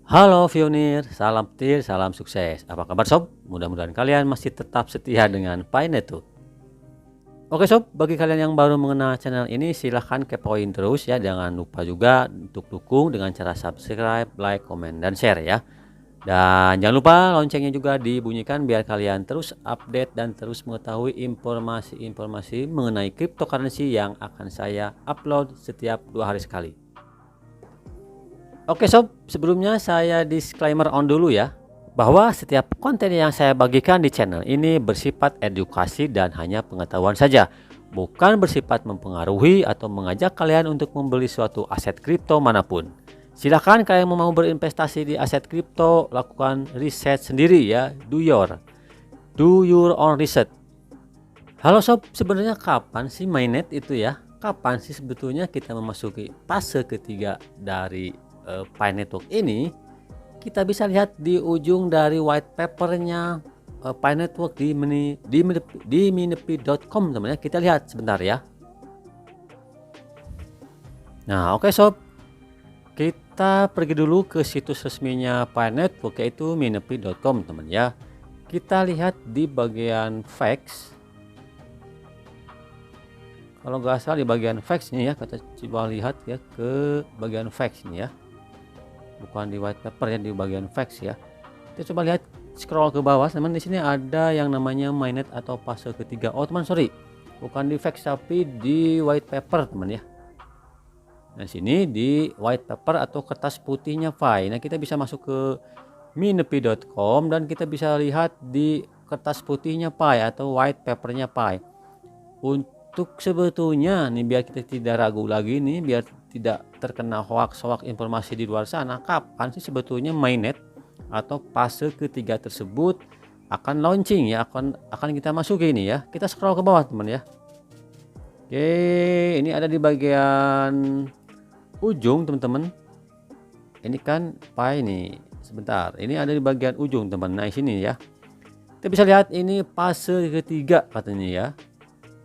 Halo Pionir, salam petir, salam sukses. Apa kabar sob? Mudah-mudahan kalian masih tetap setia dengan Painet tuh. Oke sob, bagi kalian yang baru mengenal channel ini silahkan kepoin terus ya. Jangan lupa juga untuk dukung dengan cara subscribe, like, komen, dan share ya. Dan jangan lupa loncengnya juga dibunyikan biar kalian terus update dan terus mengetahui informasi-informasi mengenai cryptocurrency yang akan saya upload setiap 2 hari sekali. Oke sob, sebelumnya saya disclaimer on dulu ya, bahwa setiap konten yang saya bagikan di channel ini bersifat edukasi dan hanya pengetahuan saja, bukan bersifat mempengaruhi atau mengajak kalian untuk membeli suatu aset kripto manapun. Silahkan kalian mau berinvestasi di aset kripto, lakukan riset sendiri ya, do your own research. Halo sob, sebenarnya kapan sih mainnet itu ya? Kapan sih sebetulnya kita memasuki fase ketiga dari Pi Network ini? Kita bisa lihat di ujung dari white papernya Pi Network di minepi.com teman ya. Kita lihat sebentar ya. Nah oke sob, kita pergi dulu ke situs resminya Pi Network yaitu minepi.com teman ya. Kita lihat di bagian facts. Kalau nggak salah di bagian facts nih ya, kita coba lihat ya ke bagian facts nih ya, bukan di white paper ya, di bagian facts ya. Kita coba lihat, scroll ke bawah teman. Di sini ada yang namanya mainnet atau fase ketiga. Oh teman, sorry, bukan di facts tapi di white paper teman ya. Nah sini di white paper atau kertas putihnya Pi. Nah kita bisa masuk ke minepi.com dan kita bisa lihat di kertas putihnya Pi atau white papernya Pi. Untuk sebetulnya nih, biar kita tidak ragu lagi nih, biar tidak terkena hoax informasi di luar sana, kapan sih sebetulnya mainnet atau fase ketiga tersebut akan launching ya, akan kita masuki ini ya. Kita scroll ke bawah teman ya. Oke, ini ada di bagian ujung teman-teman. Ini kan Pi nih, sebentar, ini ada di bagian ujung teman. Nah sini ya, kita bisa lihat ini fase ketiga katanya ya.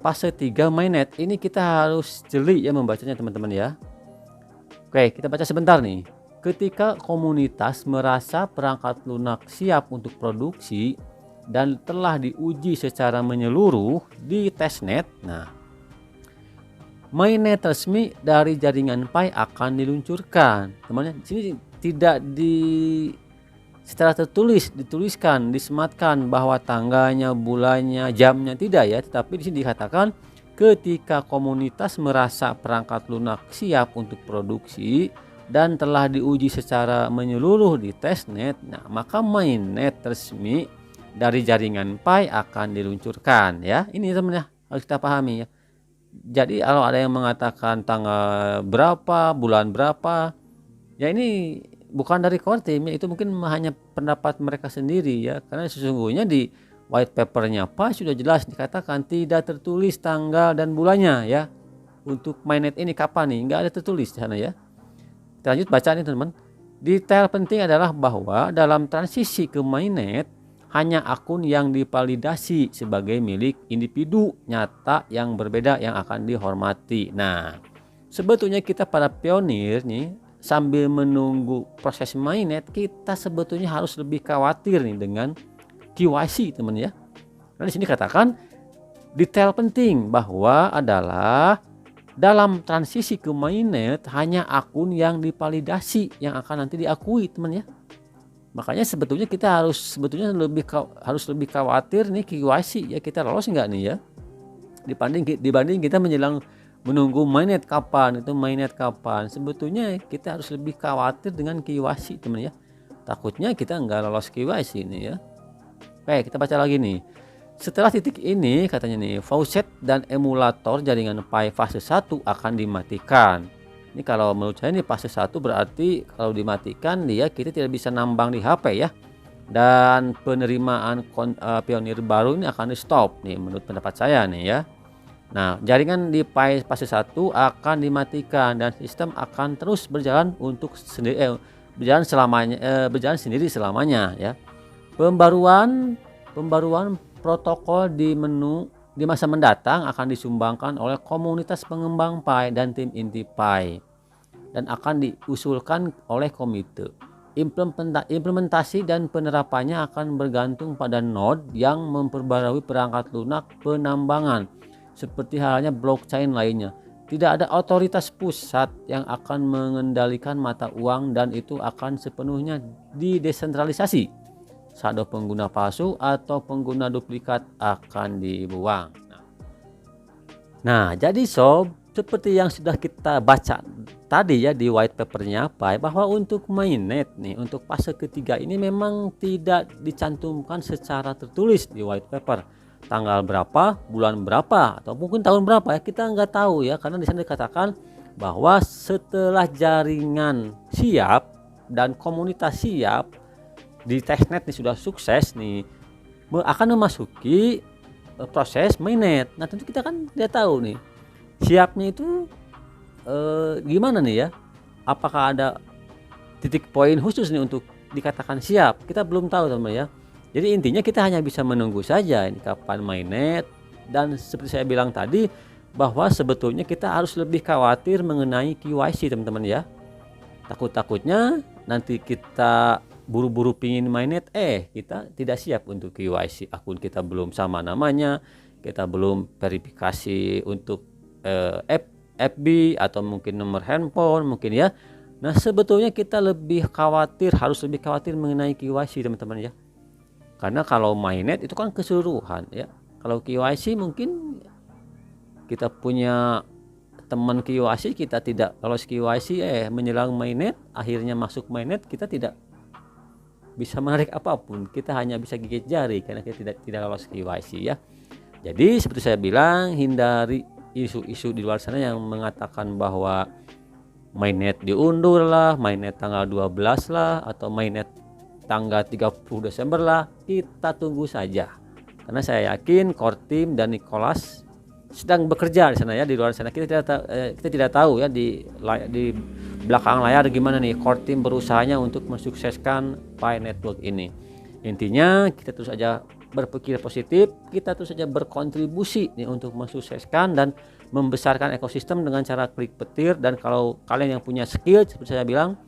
Fase 3 mainnet ini kita harus jeli ya membacanya teman-teman ya. Oke, kita baca sebentar nih. Ketika komunitas merasa perangkat lunak siap untuk produksi dan telah diuji secara menyeluruh di testnet, nah mainnet resmi dari jaringan Pi akan diluncurkan. Teman-teman, di sini tidak secara tertulis dituliskan, disematkan bahwa tanggalnya, bulannya, jamnya, tidak ya, tetapi di sini dikatakan ketika komunitas merasa perangkat lunak siap untuk produksi dan telah diuji secara menyeluruh di testnet, nah maka mainnet resmi dari jaringan Pi akan diluncurkan ya. Ini teman ya, harus kita pahami ya. Jadi kalau ada yang mengatakan tanggal berapa, bulan berapa, ya ini bukan dari core team ya, itu mungkin hanya pendapat mereka sendiri ya, karena sesungguhnya di white papernya Pi sudah jelas dikatakan tidak tertulis tanggal dan bulannya ya. Untuk mainnet ini kapan nih, nggak ada tertulis di sana ya. Kita lanjut baca nih teman. Detail penting adalah bahwa dalam transisi ke mainnet hanya akun yang divalidasi sebagai milik individu nyata yang berbeda yang akan dihormati. Nah sebetulnya kita para pionir nih, sambil menunggu proses mainnet, kita sebetulnya harus lebih khawatir nih dengan KYC teman ya. Nah di sini katakan detail penting bahwa adalah dalam transisi ke mainnet hanya akun yang divalidasi yang akan nanti diakui teman ya. Makanya sebetulnya kita harus lebih khawatir nih KYC ya, kita lolos nggak nih ya, dibanding kita menunggu mainnet kapan, itu mainnet kapan. Sebetulnya kita harus lebih khawatir dengan KYC teman ya, takutnya kita nggak lolos KYC ini ya. Oke, kita baca lagi nih. Setelah titik ini katanya nih, faucet dan emulator jaringan Pi fase 1 akan dimatikan. Ini kalau menurut saya ini fase 1 berarti kalau dimatikan dia kita tidak bisa nambang di HP ya, dan penerimaan pionir baru ini akan di stop nih menurut pendapat saya nih ya. Nah jaringan di Pi fase 1 akan dimatikan dan sistem akan terus berjalan berjalan sendiri selamanya ya. Pembaruan protokol di masa mendatang akan disumbangkan oleh komunitas pengembang Pi dan tim inti Pi dan akan diusulkan oleh komite. Implementasi dan penerapannya akan bergantung pada node yang memperbarui perangkat lunak penambangan, seperti halnya blockchain lainnya. Tidak ada otoritas pusat yang akan mengendalikan mata uang dan itu akan sepenuhnya didesentralisasi. Saldo pengguna palsu atau pengguna duplikat akan dibuang. Nah, jadi sob, seperti yang sudah kita baca tadi ya di white papernya Pai, bahwa untuk mainnet nih, untuk fase ketiga ini memang tidak dicantumkan secara tertulis di white paper. Tanggal berapa, bulan berapa, atau mungkin tahun berapa ya, kita nggak tahu ya, karena di sana dikatakan bahwa setelah jaringan siap dan komunitas siap di testnet nih sudah sukses nih, akan memasuki proses mainnet. Nah tentu kita kan tidak tahu nih siapnya itu gimana nih ya, apakah ada titik poin khusus nih untuk dikatakan siap, kita belum tahu teman ya. Jadi intinya kita hanya bisa menunggu saja ini kapan mainnet. Dan seperti saya bilang tadi bahwa sebetulnya kita harus lebih khawatir mengenai KYC teman-teman ya. Takut-takutnya nanti kita buru-buru pingin mainnet, kita tidak siap untuk KYC, akun kita belum sama namanya, kita belum verifikasi untuk FB atau mungkin nomor handphone mungkin ya. Nah sebetulnya kita harus lebih khawatir mengenai KYC teman-teman ya, karena kalau mainnet itu kan keseluruhan ya. Kalau KYC mungkin kita punya teman KYC, kita tidak lolos KYC menjelang mainnet, akhirnya masuk mainnet, kita tidak bisa menarik apapun, kita hanya bisa gigit jari karena kita tidak lolos KYC ya. Jadi seperti saya bilang, hindari isu-isu di luar sana yang mengatakan bahwa mainnet diundur lah, mainnet tanggal 12 lah, atau mainnet tanggal 30 Desember lah. Kita tunggu saja, karena saya yakin core team dan Nicholas sedang bekerja di sana ya. Di luar sana kita tidak tahu ya di belakang layar gimana nih core team berusahanya untuk mensukseskan Pi Network ini. Intinya kita terus saja berpikir positif, kita terus saja berkontribusi nih untuk mensukseskan dan membesarkan ekosistem dengan cara klik petir. Dan kalau kalian yang punya skill seperti saya bilang,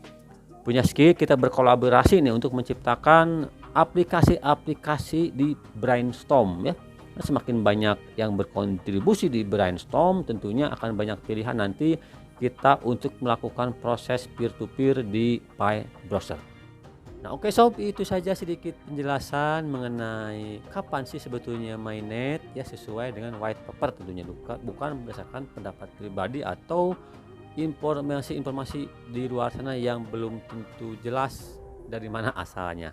punya skill, kita berkolaborasi nih untuk menciptakan aplikasi-aplikasi di Brainstorm ya. Nah, semakin banyak yang berkontribusi di Brainstorm, tentunya akan banyak pilihan nanti kita untuk melakukan proses peer-to-peer di Pi Browser. Nah oke sob, itu saja sedikit penjelasan mengenai kapan sih sebetulnya mainnet ya, sesuai dengan white paper tentunya, bukan berdasarkan pendapat pribadi atau informasi-informasi di luar sana yang belum tentu jelas dari mana asalnya.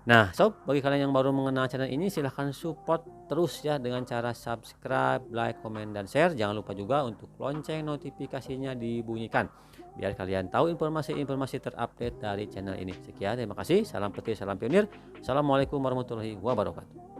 Nah sob, bagi kalian yang baru mengenal channel ini, silahkan support terus ya dengan cara subscribe, like, komen, dan share. Jangan lupa juga untuk lonceng notifikasinya dibunyikan biar kalian tahu informasi-informasi terupdate dari channel ini. Sekian, terima kasih, salam petir, salam pionir. Assalamualaikum warahmatullahi wabarakatuh.